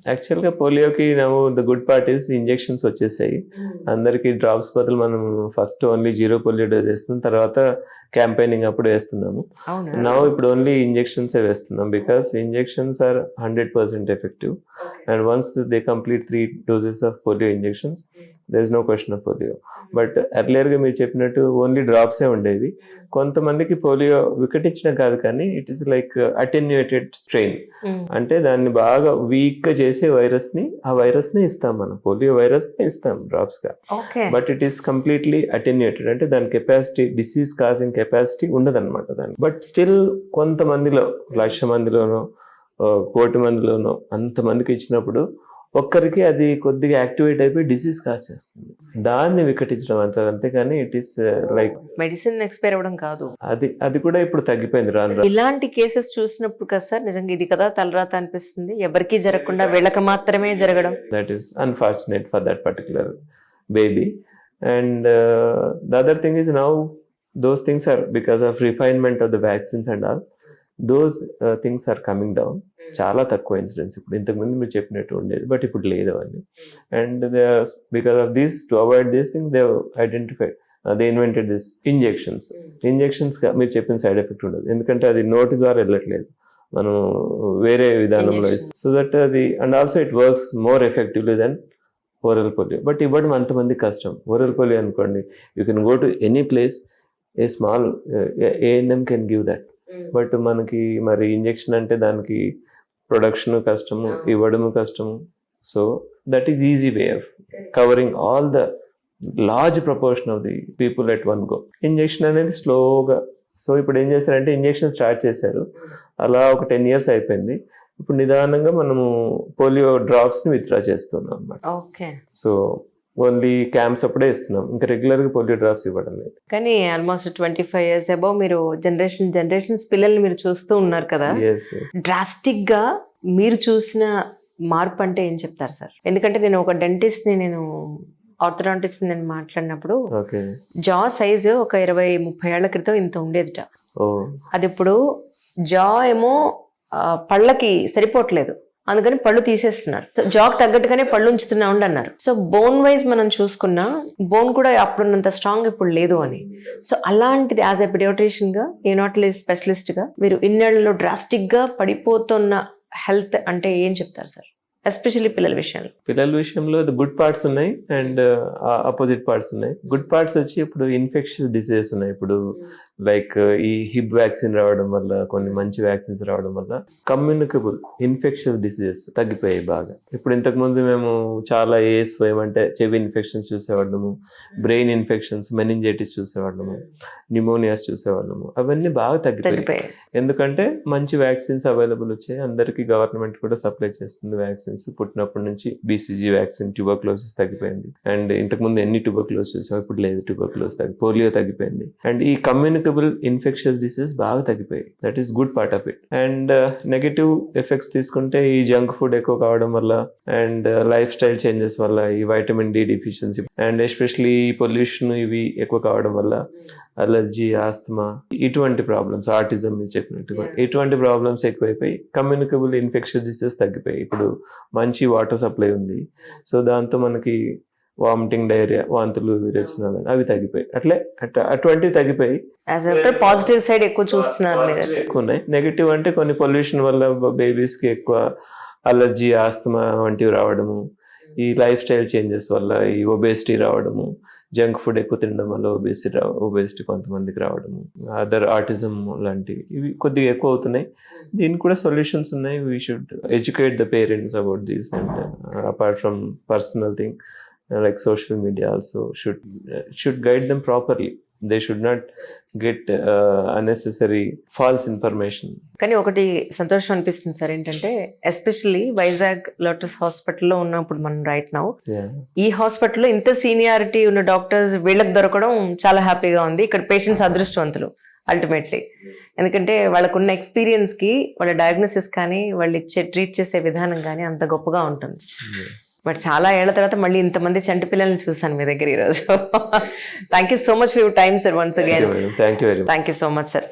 యాక్చువల్గా పోలియోకి నవ్వు the good part is injections వచ్చేసాయి. అందరికి డ్రాప్స్ బదులు మనం ఫస్ట్ ఓన్లీ 0 పోలియో డోస్ వేస్తున్నాం, తర్వాత క్యాంపెయినింగ్ అప్పుడు వేస్తున్నాము. అవునా నౌ ఇప్పుడు ఓన్లీ ఇంజెక్షన్సే వేస్తున్నాం because injections are 100% effective. And once they complete 3 doses of polio injections there is no question of polio. But ఎర్లియర్గా మీరు చెప్పినట్టు ఓన్లీ డ్రాప్సే ఉండేవి. కొంతమందికి పోలియో వికటించడం కాదు, కానీ it is like attenuated strain. అంటే దాన్ని బాగా వీక్ గా చేసే వైరస్ ని, ఆ వైరస్ ని ఇస్తాం, మనం పోలియో వైరస్ ని ఇస్తాం డ్రాప్స్ గా. Okay but it is completely attenuated, అంటే దాని కెపాసిటీ, డిసీజ్ కాజింగ్ కెపాసిటీ ఉండదన్నమాట దానికి. బట్ స్టిల్ కొంతమందిలో, 1,00,000 మందిలోనో 1,00,00,000 మందిలోనో అంతమందికి ఇచ్చినప్పుడు ఒక్కరికి అది కొద్దిగా యాక్టివేట్ అయిపోయి డిసీజ్ కాసేస్తుంది. దాన్ని వికటించడం అంటారు, అంతేగాని it is like medicine expire అవ్వడం కాదు. అది కూడా ఇప్పుడు తగ్గిపోయింది రాను. ఇలాంటి కేసెస్ చూసినప్పుడు కదా సార్ నిజంగా ఇది కదా తలరాత అనిపిస్తుంది, ఎవరికీ జరగకుండా వీళ్ళకి మాత్రమే జరగడం. That is unfortunate for that particular baby. And the other thing is now those things are, because of refinement of the vaccines and all, those things are coming down. చాలా తక్కువ ఇన్సిడెంట్స్ ఇప్పుడు, ఇంతకుముందు మీరు చెప్పినట్టు ఉండేది, బట్ ఇప్పుడు లేదు అవన్నీ. And because of this, to avoid this thing, they identified, they invented this injections. మీరు చెప్పిన సైడ్ ఎఫెక్ట్ ఉండదు, ఎందుకంటే అది నోటి ద్వారా వెళ్ళట్లేదు, మనం వేరే విధానంలో ఇస్తాం. సో దట్ అది, and also it works more effectively then oral polio. But ఇవ్వడం అంతమంది కష్టం. ఓరల్ పోలియో అనుకోండి, you can go to any place, a small ANM can give that. But మనకి మరి ఇంజెక్షన్ అంటే దానికి ప్రొడక్షన్ కష్టము, ఇవ్వడము కష్టము. So that is easy way of covering all the large proportion of the people at one go. Injection అనేది స్లోగా. So ఇప్పుడు ఏం చేశారంటే ఇంజెక్షన్ స్టార్ట్ చేశారు, అలా ఒక 10 years అయిపోయింది. ఇప్పుడు నిదానంగా మనము పోలియో డ్రాప్స్ ని విత్డ్రా చేస్తున్నాం అన్నమాట. ఓకే సో ఓన్లీ క్యాంప్స్ అప్పుడే ఇస్తున్నాం, ఇంకా రెగ్యులర్ గా పోలియో డ్రాప్స్ ఇవ్వడం లేదు. కానీ ఆల్మోస్ట్ 25 years అబౌవ్ మీరు జనరేషన్స్ పిల్లల్ని మీరు చూస్తూ ఉన్నారు కదా, Yes, yes. డ్రాస్టిక్ గా మీరు చూసిన మార్పు అంటే ఏం చెప్తారు సార్? ఎందుకంటే నేను ఒక డెంటిస్ట్ ని, నేను ఆర్థోడాంటిస్ట్ నేను మాట్లాడినప్పుడు ఓకే. జా సైజు ఒక 20-30 ఏళ్ల క్రితం ఇంత ఉండేదిట. ఓ అది ఇప్పుడు జా ఏమో పళ్ళకి సరిపోవట్లేదు, అందుకని పళ్ళు తీసేస్తున్నారు. సో జాక్ తగ్గట్టుగానే పళ్ళు ఉంచుతున్నా అన్నారు. సో బోన్ వైజ్ మనం చూసుకున్నా బోన్ కూడా అప్పుడున్నంత స్ట్రాంగ్ ఇప్పుడు లేదు అని. సో అలాంటిది యాజ్ ఎ పిడియాట్రిషియన్ గా, న్యూనాటలజీ స్పెషలిస్ట్ గా మీరు ఇన్నేళ్లలో డ్రాస్టిక్ గా పడిపోతున్న హెల్త్ అంటే ఏం చెప్తారు సార్, ఎస్పెషల్లీ పిల్లల విషయంలో? గుడ్ పార్ట్స్ ఉన్నాయి అండ్ అపోజిట్ పార్ట్స్ ఉన్నాయి. గుడ్ పార్ట్స్ వచ్చి ఇప్పుడు ఇన్ఫెక్షన్స్ డిసీజెస్ ఉన్నాయి. ఇప్పుడు లైక్ ఈ హిబ్ వ్యాక్సిన్ రావడం వల్ల, కొన్ని మంచి వ్యాక్సిన్స్ రావడం వల్ల కమ్యూనికబుల్ ఇన్ఫెక్షన్స్ డిసీజెస్ తగ్గిపోయాయి బాగా. ఇప్పుడు ఇంతకుముందు మేము చాలా ఏమంటే చెవి ఇన్ఫెక్షన్స్ చూసేవాళ్ళము, బ్రెయిన్ ఇన్ఫెక్షన్స్, మెనింజైటిస్ చూసేవాళ్ళము, న్యూమోనియాస్ చూసేవాళ్ళము. అవన్నీ బాగా తగ్గిపోయాయి, ఎందుకంటే మంచి వ్యాక్సిన్స్ అవైలబుల్ వచ్చాయి. అందరికీ గవర్నమెంట్ కూడా సప్లై చేస్తుంది వ్యాక్సిన్స్. పుట్టినప్పటి నుంచి బీసీజీ వ్యాక్సిన్, ట్యూబర్క్లోసిస్ తగ్గిపోయింది. అండ్ ఇంతకుముందు ఎన్ని ట్యూబర్క్లోసిస్ చూసాం, ఇప్పుడు లేదు. ట్యూబర్క్లోసిస్ పోలియో తగ్గిపోయింది. అండ్ ఈ కమ్యూనికబుల్ ఇన్ఫెక్షన్స్ డిసీజ్ బాగా తగ్గిపోయాయి. That is good part of it. And negative effects తీసుకుంటే ఈ జంక్ ఫుడ్ ఎక్కువ కావడం వల్ల, అండ్ లైఫ్ స్టైల్ చేంజెస్ వల్ల, ఈ vitamin D deficiency, and especially pollution ఇవి ఎక్కువ కావడం వల్ల అలర్జీ, ఆస్తమా, ఇటువంటి ప్రాబ్లమ్స్, ఆటిజం మీరు చెప్పినట్టుగా, ఇటువంటి ప్రాబ్లమ్స్ ఎక్కువైపోయి కమ్యూనికబుల్ ఇన్ఫెక్షన్ డిసీజెస్ తగ్గిపోయాయి. ఇప్పుడు మంచి వాటర్ సప్లై ఉంది, సో దాంతో మనకి వామిటింగ్, డైరియా, వాంతులు, విరేచనాలు అవి తగ్గిపోయాయి. అటువంటివి తగ్గిపోయి పాజిటివ్ సైడ్ ఎక్కువ చూస్తున్నారు. ఎక్కువ ఉన్నాయి. నెగిటివ్ అంటే కొన్ని పొల్యూషన్ వల్ల బేబీస్ కి ఎక్కువ అలర్జీ, ఆస్తమా వంటివి రావడము, ఈ లైఫ్ స్టైల్ చేంజెస్ వల్ల ఈ ఒబేసిటీ రావడము, జంక్ ఫుడ్ ఎక్కువ తినడం వల్ల ఒబేసిటీ కొంతమందికి రావడము, అదర్ ఆటిజం లాంటివి ఇవి కొద్దిగా ఎక్కువ అవుతున్నాయి. దీనికి కూడా సొల్యూషన్స్ ఉన్నాయి. We should educate the parents about these. And apart from personal thing like social media also should guide them properly. They should not get unnecessary false information. కానీ ఒకటి సంతోషం అనిపిస్తుంది సార్, ఏంటంటే ఎస్పెషల్లీ వైజాగ్ లోటస్ హాస్పిటల్లో ఉన్నప్పుడు మనం right now ఈ హాస్పిటల్లో ఇంత సీనియారిటీ ఉన్న డాక్టర్స్ వీళ్ళకి దొరకడం చాలా హ్యాపీగా ఉంది. ఇక్కడ పేషెంట్స్ అదృష్టవంతులు అల్టిమేట్లీ, ఎందుకంటే వాళ్ళకున్న ఎక్స్పీరియన్స్ కి, వాళ్ళ డయాగ్నోసిస్ కానీ, వాళ్ళు ట్రీట్ చేసే విధానం కానీ అంత గొప్పగా ఉంటుంది. బట్ చాలా ఏళ్ల తర్వాత మళ్ళీ ఇంతమంది చంటి పిల్లల్ని చూసాను మీ దగ్గర ఈరోజు. Thank you so much for your time sir, once again. Thank you very much. Thank you so much sir.